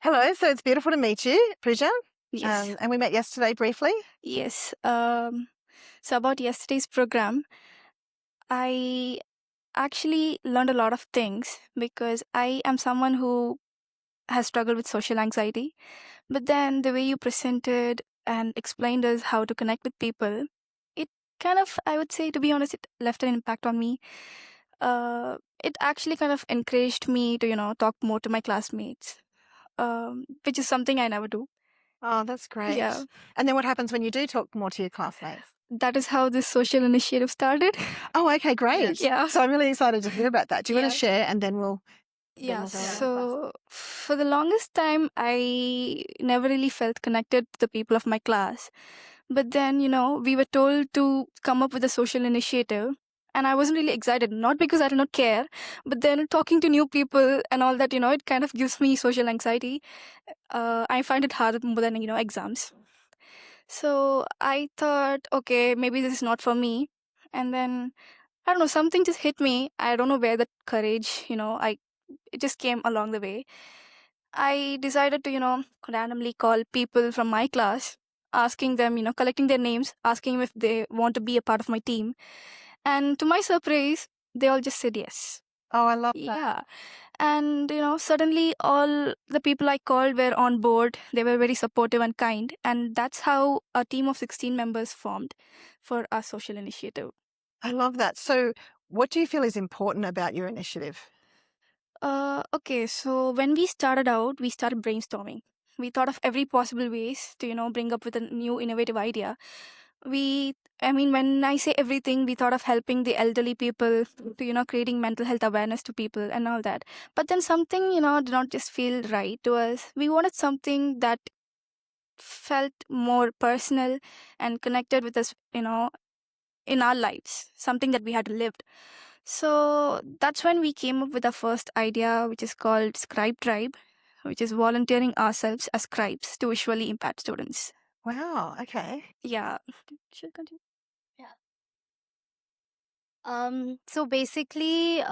Hello, so it's beautiful to meet you, Pooja. Yes. And we met yesterday briefly. Yes. So about yesterday's program, I actually learned a lot of things because I am someone who has struggled with social anxiety. But then the way you presented and explained us how to connect with people, it kind of, I would say, to be honest, it left an impact on me. It actually kind of encouraged me to, talk more to my classmates, which is something I never do. Oh, that's Yeah. great. And then what happens when you do talk more to your classmates? That is how this social initiative started. Oh, okay, great. Yeah. So I'm really excited to hear about that. Do you want Yeah. to share and then we'll Yeah, go on? so for the longest time, I never really felt connected to the people of my class. But then, we were told to come up with a social initiative. And I wasn't really excited, not because I did not care, but then talking to new people and all that, it kind of gives me social anxiety. I find it harder more than, exams. So I thought, okay, maybe this is not for me. And then, I don't know, something just hit me. I don't know where that courage, it just came along the way. I decided to, randomly call people from my class, asking them, collecting their names, asking them if they want to be a part of my team. And to my surprise, they all just said yes. Oh, I love that. Yeah. And, suddenly all the people I called were on board. They were very supportive and kind. And that's how a team of 16 members formed for our social initiative. I love that. So what do you feel is important about your initiative? Okay, so when we started out, we started brainstorming. We thought of every possible ways to, bring up with a new innovative idea. When I say everything, we thought of helping the elderly people to, creating mental health awareness to people and all that. But then something, did not just feel right to us. We wanted something that felt more personal and connected with us, in our lives, something that we had lived. So that's when we came up with our first idea, which is called Scribe Tribe, which is volunteering ourselves as scribes to visually impaired students. Wow, okay. Yeah. Should continue. Yeah. So basically,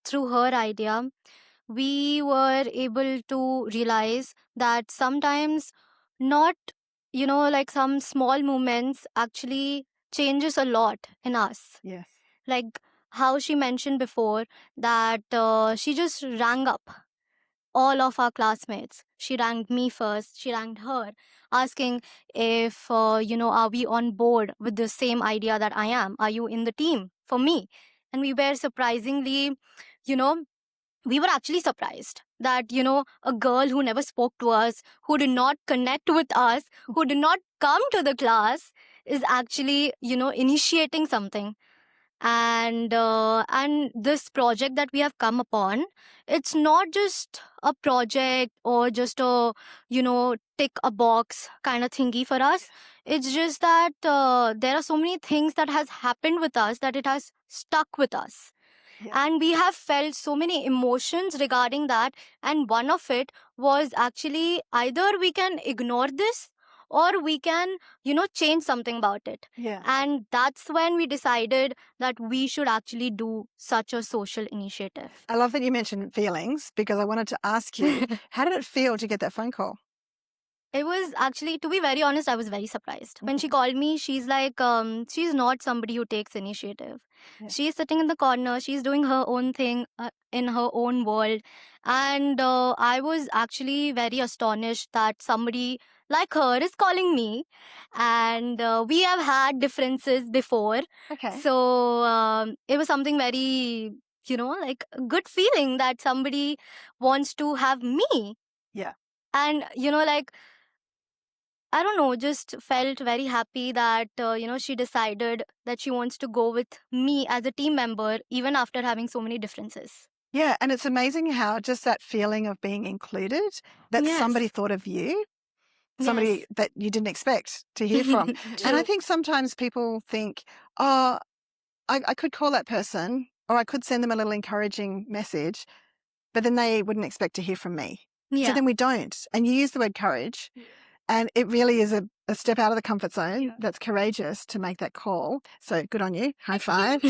through her idea, we were able to realize that sometimes not, like some small movements actually changes a lot in us. Yes. Like how she mentioned before that she just rang up all of our classmates. She ranked me first, she ranked her, asking if, are we on board with the same idea that I am? Are you in the team for me? And we were surprisingly, you know, we were actually surprised that, a girl who never spoke to us, who did not connect with us, who did not come to the class is actually, initiating something. And this project that we have come upon, it's not just a project or just a tick a box kind of thingy for us. It's just that there are so many things that has happened with us that it has stuck with us. Yeah. And we have felt so many emotions regarding that, and one of it was actually either we can ignore this or we can change something about it. Yeah. And that's when we decided that we should actually do such a social initiative. I love that you mentioned feelings because I wanted to ask you, how did it feel to get that phone call? It was actually, to be very honest, I was very surprised. When she called me, she's like, she's not somebody who takes initiative. Yeah. She's sitting in the corner, she's doing her own thing in her own world. And I was actually very astonished that somebody like her is calling me. And we have had differences before. Okay. So it was something very, like a good feeling that somebody wants to have me. Yeah. And, like, I don't know, just felt very happy that, she decided that she wants to go with me as a team member, even after having so many differences. Yeah, and it's amazing how just that feeling of being included, that Yes. somebody thought of you, somebody Yes. that you didn't expect to hear from. And I think sometimes people think, oh, I could call that person or I could send them a little encouraging message, but then they wouldn't expect to hear from me. Yeah. So then we don't. And you use the word courage. And it really is a step out of the comfort zone. Yeah. That's courageous to make that call. So good on you. High five.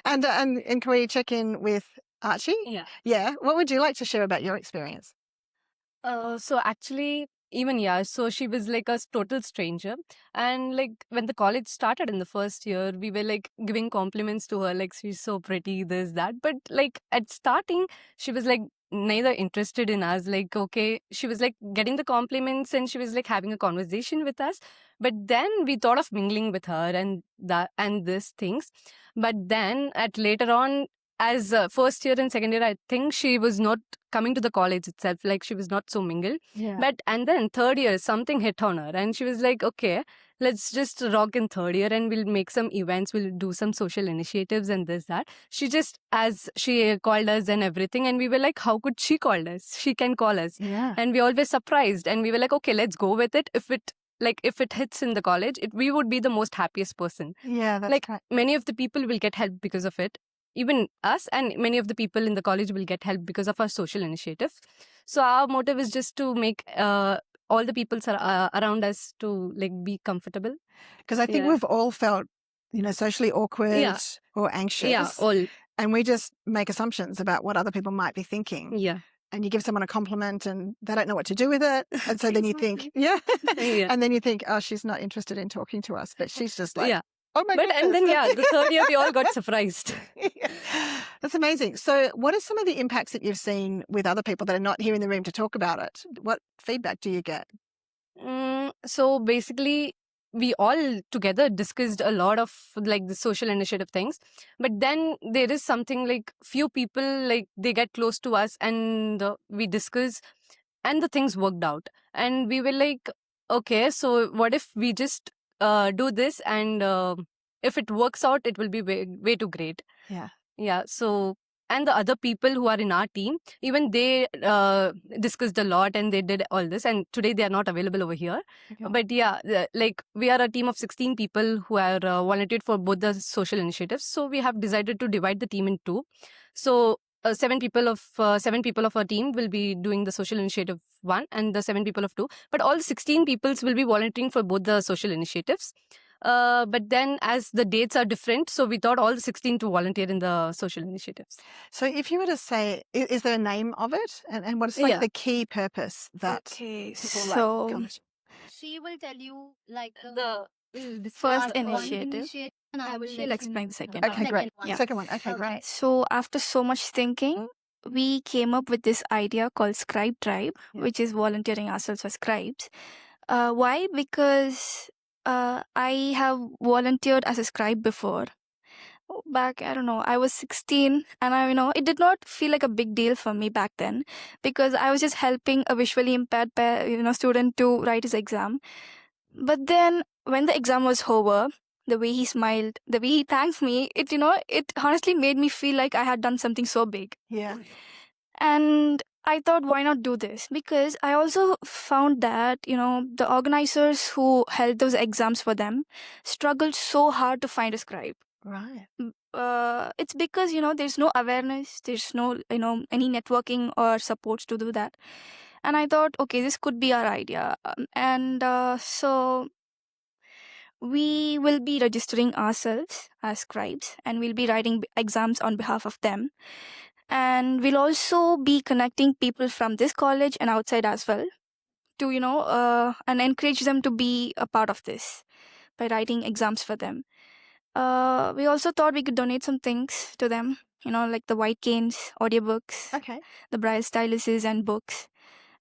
And can we check in with Archie? Yeah. Yeah. What would you like to share about your experience? So actually, even yeah, so she was like a total stranger. And like when the college started in the first year, we were like giving compliments to her, like she's so pretty, this, that. But like at starting, she was like neither interested in us. Like, okay, she was like getting the compliments and she was like having a conversation with us. But then we thought of mingling with her and that and these things. But then at later on, as first year and second year, I think she was not coming to the college itself, like she was not so mingled. Yeah. But and then third year something hit on her and she was like, okay, let's just rock in third year and we'll make some events, we'll do some social initiatives and this that. She just, as she called us and everything, and we were like, how could she call us, she can call us. Yeah. And we always surprised and we were like, okay, let's go with it. If it hits in the college, we would be the most happiest person. Yeah, that's Like great. many of the people will get help because of it, even us, and many of the people in the college will get help because of our social initiative. So our motive is just to make all the people around us to like be comfortable. Because I think Yeah. we've all felt, socially awkward Yeah. or anxious. Yeah, all. And we just make assumptions about what other people might be thinking. Yeah. And you give someone a compliment and they don't know what to do with it. And so then you think, Yeah. and then you think, oh, she's not interested in talking to us. But she's just like, Yeah. oh my But goodness. and then yeah, the third year we all got surprised. That's amazing. So what are some of the impacts that you've seen with other people that are not here in the room to talk about it? What feedback do you get? So basically, we all together discussed a lot of like the social initiative things, but then there is something like few people like they get close to us and we discuss and the things worked out and we were like, okay, so what if we just do this and if it works out it will be way too great. Yeah, so and the other people who are in our team, even they discussed a lot and they did all this, and today they are not available over here. Okay. But yeah, like we are a team of 16 people who are volunteered for both the social initiatives. So we have decided to divide the team in two. So seven people of our team will be doing the social initiative one, and the 7 people of two. But all 16 peoples will be volunteering for both the social initiatives. But then as the dates are different, so we thought all the 16 to volunteer in the social initiatives. So if you were to say, is there a name of it? And what's like Yeah. the key purpose that Okay, people so like come to? She will tell you like The first one initiative. and I will She'll let explain you the second know. one. Okay, great. Second one. Yeah. Second one. Okay, Okay. great. So after so much thinking, we came up with this idea called Scribe Tribe, Yeah. which is volunteering ourselves as scribes. Why? Because I have volunteered as a scribe before. Back, I don't know, I was 16 and it did not feel like a big deal for me back then because I was just helping a visually impaired student to write his exam. But then when the exam was over, the way he smiled, the way he thanked me, it honestly made me feel like I had done something so big. Yeah. And I thought, why not do this? Because I also found that, the organizers who held those exams for them struggled so hard to find a scribe. Right. It's because, there's no awareness, there's no, any networking or supports to do that. And I thought, okay, this could be our idea. So we will be registering ourselves as scribes and we'll be writing exams on behalf of them. And we'll also be connecting people from this college and outside as well to, and encourage them to be a part of this by writing exams for them. We also thought we could donate some things to them, like the white canes, audiobooks, Okay. the braille styluses and books.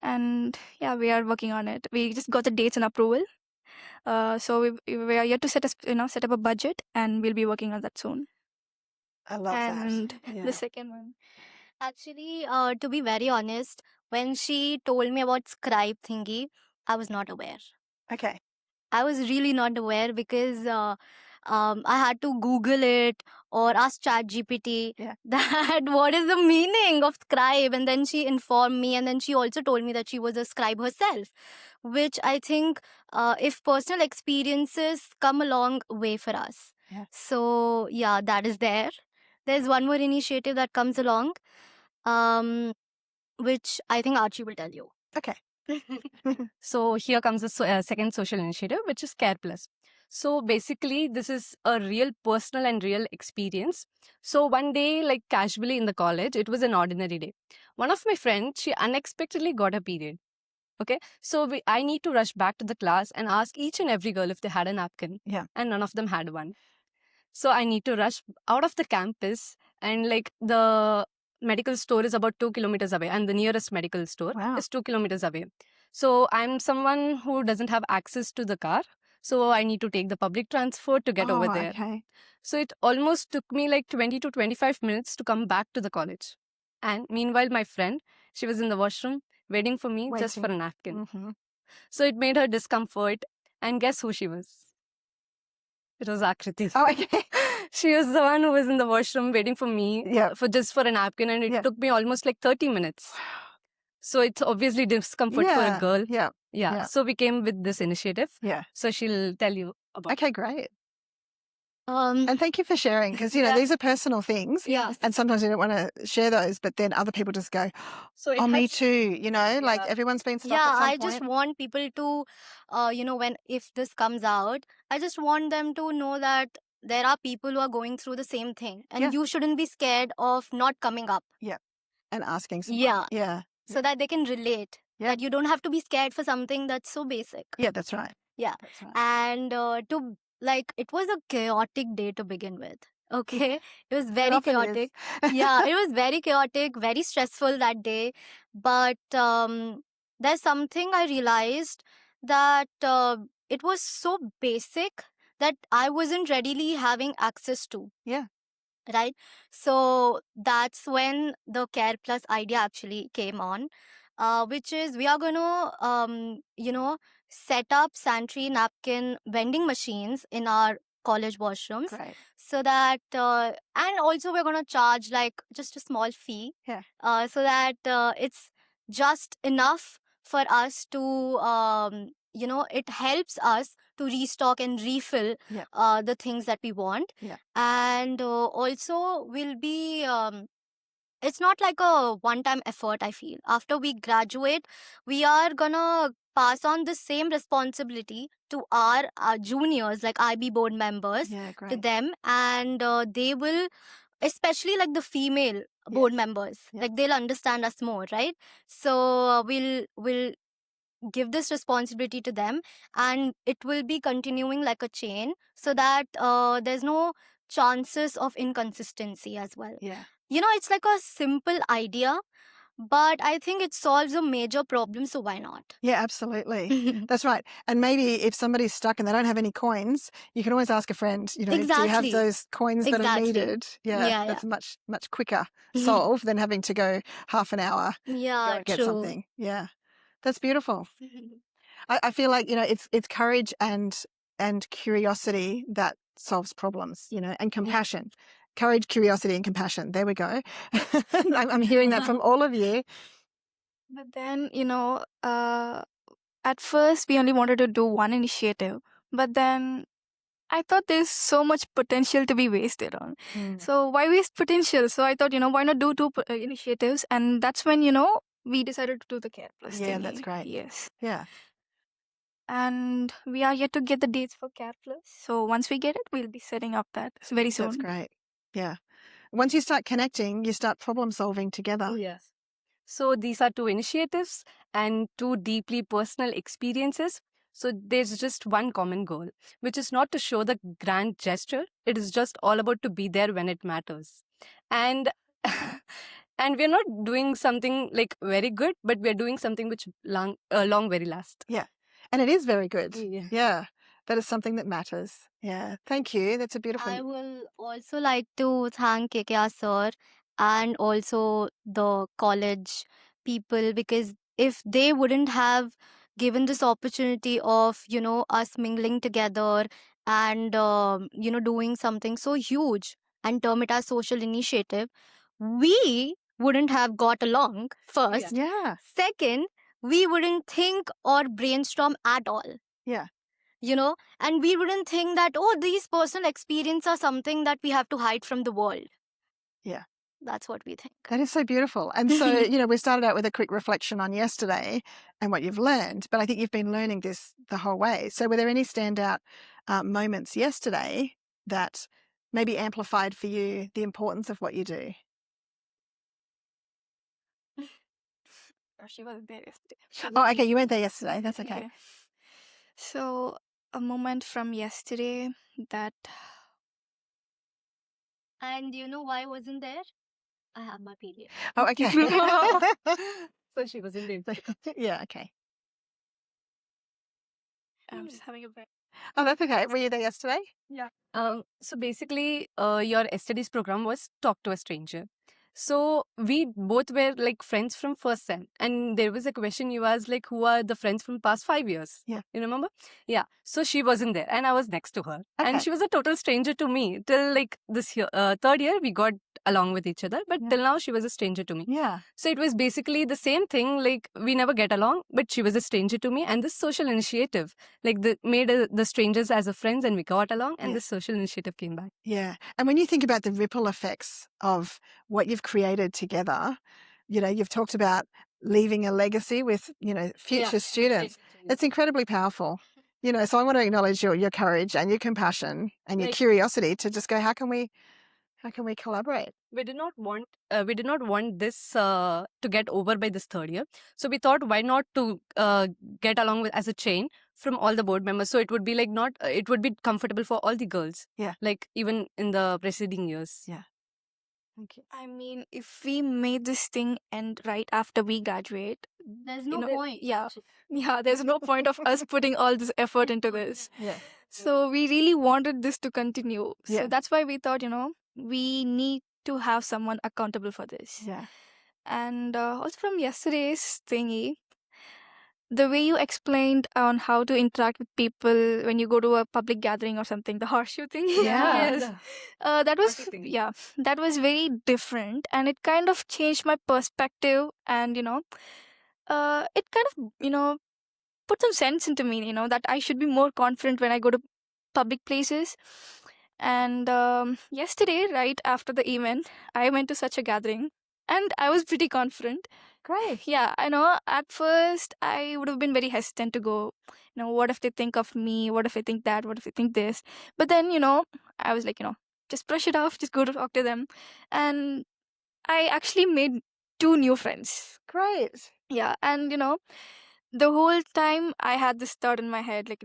And yeah, we are working on it. We just got the dates and approval. So we are yet to set up a budget and we'll be working on that soon. I love And that. Yeah. the second one. Actually, to be very honest, when she told me about scribe thingy, I was not aware. Okay. I was really not aware because I had to Google it or ask ChatGPT Yeah. that what is the meaning of scribe, and then she informed me, and then she also told me that she was a scribe herself, which I think if personal experiences come a long way for us. Yeah. So yeah, that is there. There's one more initiative that comes along, which I think Archie will tell you. Okay. So here comes the second social initiative, which is Care Plus. So basically, this is a real personal and real experience. So one day, like casually in the college, it was an ordinary day. One of my friends, she unexpectedly got a period. Okay, so I need to rush back to the class and ask each and every girl if they had a napkin. Yeah. And none of them had one. So I need to rush out of the campus, and like the medical store is about 2 kilometers away, and the nearest medical store Wow. is 2 kilometers away. So I'm someone who doesn't have access to the car. So I need to take the public transport to get over there. Okay. So it almost took me like 20 to 25 minutes to come back to the college. And meanwhile, my friend, she was in the washroom waiting for me just for a napkin. Mm-hmm. So it made her discomfort. And guess who she was? It was Akriti. Oh, okay. She was the one who was in the washroom waiting for me Yeah. for a napkin, and it Yeah. took me almost like 30 minutes. So it's obviously discomfort for a girl. Yeah. Yeah. So we came with this initiative. Yeah. So she'll tell you about Okay, great. Um, And thank you for sharing, because, you know, these are personal things. yeah. And sometimes we don't want to share those, but then other people just go, So it oh, me has- too. You know, like Yeah. everyone's been stuck Yeah, at some I point. just want people to, if this comes out, I just want them to know that there are people who are going through the same thing, and Yeah. you shouldn't be scared of not coming up, And asking someone. Yeah. Yeah. so that they can relate. Yeah. That you don't have to be scared for something that's so basic. Yeah, that's right. Yeah. That's right. And it was a chaotic day to begin with. Okay, it was It very often is. chaotic. Yeah, it was very chaotic, very stressful that day. But there's something I realized, that it was so basic that I wasn't readily having access to. Yeah. Right? So that's when the Care Plus idea actually came on, which is we are going to, set up sanitary napkin vending machines in our college washrooms, Great. so that and also we're going to charge like just a small fee, Yeah. so that it's just enough for us to it helps us to restock and refill Yeah. the things that we want. Yeah. And also will be it's not like a one time effort. I feel after we graduate, we are gonna pass on the same responsibility to our juniors, like IB board members, Yeah, to great. them, and they will, especially like the female board Yes. members, Yeah. like they'll understand us more, right? So we'll give this responsibility to them, and it will be continuing like a chain, so that there's no chances of inconsistency as well. Yeah. It's like a simple idea, but I think it solves a major problem, so why not? Yeah, absolutely. That's right. And maybe if somebody's stuck and they don't have any coins, you can always ask a friend, do you have Exactly. those coins that are Exactly. needed? Yeah, Yeah, that's a much, much quicker solve than having to go half an hour go Yeah, and get true. something. Yeah, that's beautiful. I feel like, it's courage and curiosity that solves problems, and compassion. Courage, curiosity, and compassion. There we go. I'm hearing that from all of you. But then, at first we only wanted to do one initiative, but then I thought there's so much potential to be wasted on. So why waste potential? So I thought, why not do two initiatives? And that's when, we decided to do the Care Plus. Yeah, that's thingy. great. Yes. Yeah. And we are yet to get the dates for Care Plus. So once we get it, we'll be setting up that very soon. That's great. Yeah. Once you start connecting, you start problem solving together. Oh, yes. So these are two initiatives and two deeply personal experiences. So there's just one common goal, which is not to show the grand gesture. It is just all about to be there when it matters. And and we're not doing something like very good, but we're doing something which long very last. Yeah. And it is very good. Yeah. Yeah. That is something that matters. Yeah. Thank you. That's a beautiful. I will also like to thank KK sir and also the college people, because if they wouldn't have given this opportunity of us mingling together and doing something so huge and term it as social initiative, we wouldn't have got along first. Yeah. Second, we wouldn't think or brainstorm at all. Yeah. And we wouldn't think that, oh, these personal experiences are something that we have to hide from the world. Yeah. That's what we think. That is so beautiful. And so, we started out with a quick reflection on yesterday and what you've learned, but I think you've been learning this the whole way. So were there any standout moments yesterday that maybe amplified for you the importance of what you do? She wasn't there yesterday. She Oh, was- okay. You weren't there yesterday. That's okay. So a moment from yesterday that And do you know why I wasn't there? I have my period. Oh, okay. So she wasn't there. Yeah, okay. I'm just having a break. Oh, that's okay. Were you there yesterday? So basically, your studies program was talk to a stranger. So we both were like friends from first sem, and there was a question you asked like, who are the friends from past 5 years? Yeah. You remember? Yeah. So she wasn't there, and I was next to her, Okay. and she was a total stranger to me till like this year, third year we got along with each other, but Yeah. till now she was a stranger to me. Yeah. So it was basically the same thing. Like we never get along, but she was a stranger to me, and this social initiative like made the strangers as a friends, and we got along, and Yeah. this social initiative came back. Yeah. And when you think about the ripple effects of what you've created together, you've talked about leaving a legacy with, future students. It's incredibly powerful. So I want to acknowledge your courage and your compassion and your Like- curiosity to just go, how can we collaborate? We did not want this to get over by this third year. So we thought, why not to get along with as a chain from all the board members. So it would be like not it would be comfortable for all the girls. Yeah. Like even in the preceding years. Yeah. Thank you. I mean, if we made this thing end right after we graduate, There's no know, point. yeah, there's no point of us putting all this effort into this. Yeah. So we really wanted this to continue. Yeah. So that's why we thought, we need to have someone accountable for this. Yeah. And also from yesterday's thingy, the way you explained on how to interact with people when you go to a public gathering or something, the horseshoe thing. Yeah. Yes. That was Horseshoe thing. that was very different, and it kind of changed my perspective, and it kind of put some sense into me, that I should be more confident when I go to public places. And yesterday, right after the event, I went to such a gathering, and I was pretty confident. Great. Yeah, I know. At first, I would have been very hesitant to go. What if they think of me? What if I think that? What if they think this? But then, I was like, just brush it off, just go to talk to them. And I actually made 2 new friends. Great. Yeah, and the whole time I had this thought in my head, like,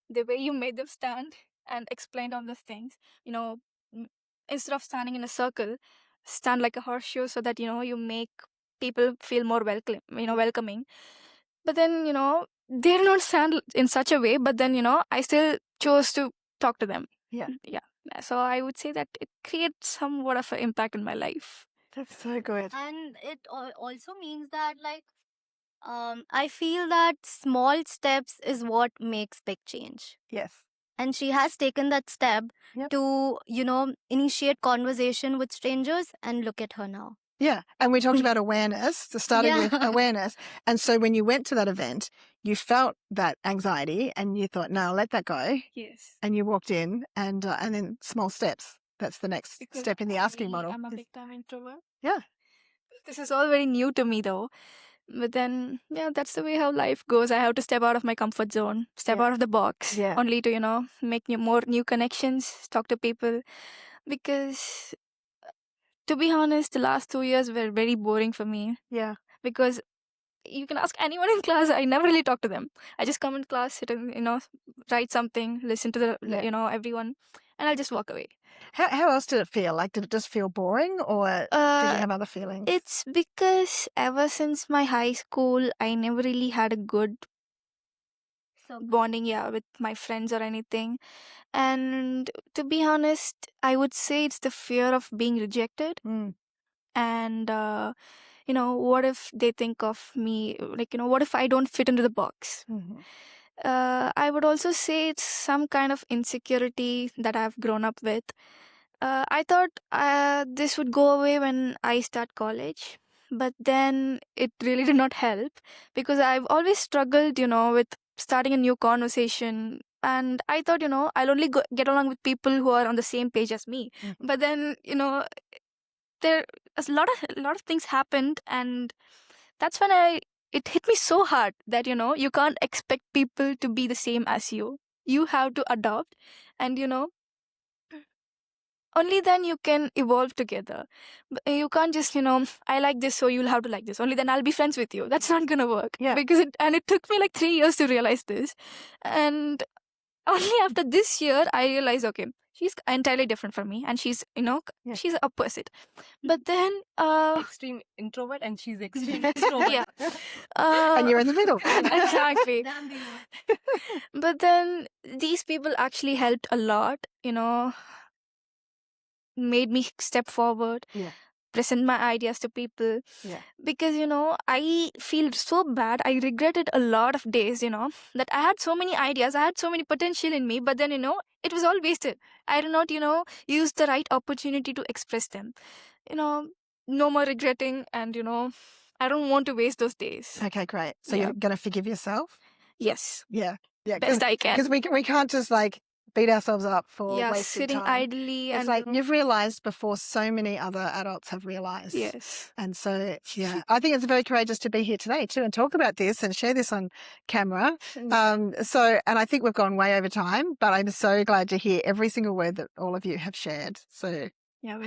the way you made them stand and explained all those things, instead of standing in a circle, stand like a horseshoe so that, you make people feel more welcoming. But then, they did not stand in such a way, but then, I still chose to talk to them. Yeah. Yeah. So I would say that it creates somewhat of an impact in my life. That's so good. And it also means that, like, I feel that small steps is what makes big change. Yes. And she has taken that step Yep. to, initiate conversation with strangers, and look at her now. Yeah. And we talked about awareness, so starting Yeah. with awareness. And so when you went to that event, you felt that anxiety and you thought, no, let that go. Yes. And you walked in and then small steps. That's the next Because step in the asking model. I'm a big time introvert. Yeah. This is all very new to me though. But then, yeah, that's the way how life goes. I have to step out of my comfort zone, step Yeah. out of the box, Yeah. only to, make more new connections, talk to people. Because, to be honest, the last 2 years were very boring for me. Yeah. Because you can ask anyone in class, I never really talk to them. I just come in class, sit and, write something, listen to the, Yeah. everyone, and I'll just walk away. How else did it feel? Like, did it just feel boring or did you have other feelings? It's because ever since my high school, I never really had a good So bonding, with my friends or anything. And to be honest, I would say it's the fear of being rejected. Mm. And, what if they think of me, like, what if I don't fit into the box? Mhm. I would also say it's some kind of insecurity that I've grown up with. I thought this would go away when I start college, but then it really did not help because I've always struggled, with starting a new conversation. And I thought, I'll only get along with people who are on the same page as me. Mhm. But then, there a lot of things happened, and that's when it hit me so hard that you can't expect people to be the same as you. You have to adopt, and only then you can evolve together. You can't just, I like this, so you'll have to like this. Only then I'll be friends with you. That's not gonna work. Yeah. Because it took me like 3 years to realize this. And only after this year, I realized, okay, she's entirely different from me. And she's, Yeah. she's opposite. But then, Extreme introvert and she's extreme extrovert. yeah. And you're in the middle. Exactly. But then these people actually helped a lot, made me step forward, Yeah. present my ideas to people. Yeah. Because, I feel so bad. I regretted a lot of days, that I had so many ideas, I had so many potential in me, but then, it was all wasted. I did not, use the right opportunity to express them. No more regretting, and, I don't want to waste those days. Okay, great. So Yeah. you're going to forgive yourself? Yes, Yeah. Yeah. best I can. Because we can't just like beat ourselves up for Yeah, wasted sitting time. idly. It's And like you've realized before so many other adults have realized. yes. And so, yeah, I think it's very courageous to be here today too and talk about this and share this on camera. And I think we've gone way over time, but I'm so glad to hear every single word that all of you have shared. So Yeah,